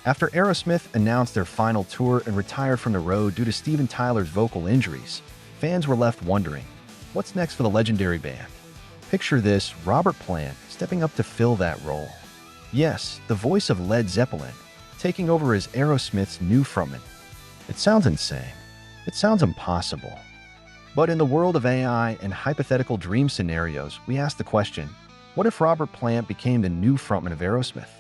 After Aerosmith announced their final tour and retired from the road due to Steven Tyler's vocal injuries, fans were left wondering, what's next for the legendary band? Picture this, Robert Plant stepping up to fill that role. Yes, the voice of Led Zeppelin, taking over as Aerosmith's new frontman. It sounds insane. It sounds impossible. But in the world of AI and hypothetical dream scenarios, we ask the question, what if Robert Plant became the new frontman of Aerosmith?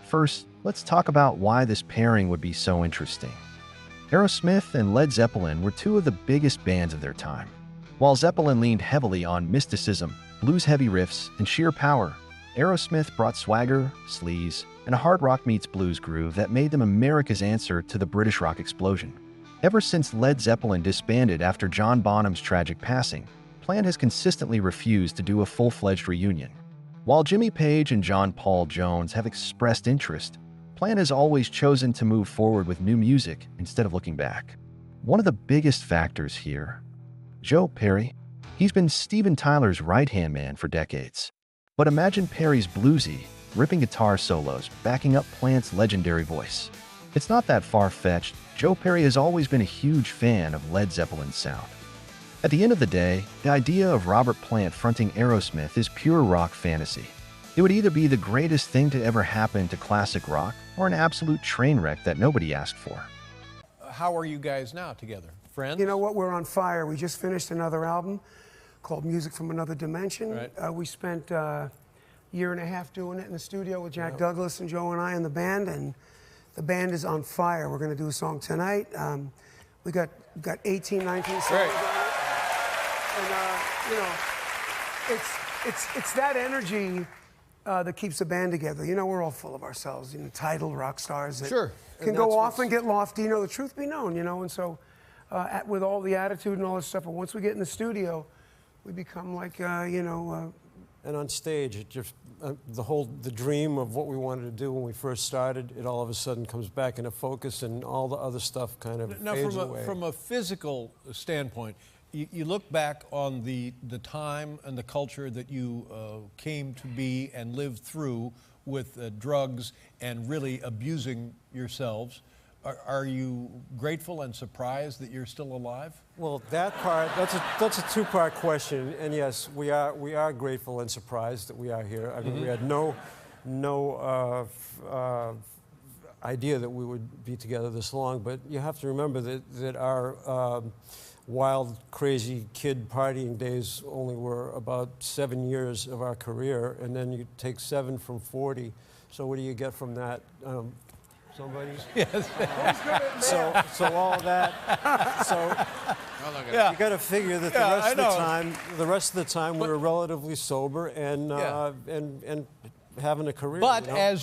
First, let's talk about why this pairing would be so interesting. Aerosmith and Led Zeppelin were two of the biggest bands of their time. While Zeppelin leaned heavily on mysticism, blues-heavy riffs, and sheer power, Aerosmith brought swagger, sleaze, and a hard rock meets blues groove that made them America's answer to the British rock explosion. Ever since Led Zeppelin disbanded after John Bonham's tragic passing, Plant has consistently refused to do a full-fledged reunion. While Jimmy Page and John Paul Jones have expressed interest, Plant has always chosen to move forward with new music instead of looking back. One of the biggest factors here, Joe Perry. He's been Steven Tyler's right-hand man for decades. But imagine Perry's bluesy, ripping guitar solos backing up Plant's legendary voice. It's not that far-fetched. Joe Perry has always been a huge fan of Led Zeppelin's sound. At the end of the day, the idea of Robert Plant fronting Aerosmith is pure rock fantasy. It would either be the greatest thing to ever happen to classic rock or an absolute train wreck that nobody asked for. How are you guys now together? Friends? You know what? We're on fire. We just finished another album called Music from Another Dimension. Right. We spent a year and a half doing it in the studio with Jack Douglas and Joe and I in the band, and the band is on fire. We're going to do a song tonight. We got 18, 19 songs on it. And, you know, it's that energy that keeps the band together. You know, we're all full of ourselves, you know, titled rock stars that Sure. can go off and get lofty, you know, the truth be known, you know, and so with all the attitude and all this stuff, but once we get in the studio, we become like, you know... And on stage, it just, the dream of what we wanted to do when we first started, it all of a sudden comes back into focus and all the other stuff kind of fades away. From a physical standpoint, you look back on the time and the culture that you came to be and lived through with drugs and really abusing yourselves. Are you grateful and surprised that you're still alive? Well, that part, that's a two-part question, and yes, we are grateful and surprised that we are here. I mean, we had no idea that we would be together this long, but you have to remember that our wild, crazy kid partying days only were about 7 years of our career, and then you take 7 from 40. So what do you get from that? Somebody? Yes. So all that. So you got to figure that the rest of the time we were relatively sober and having a career. But you know? as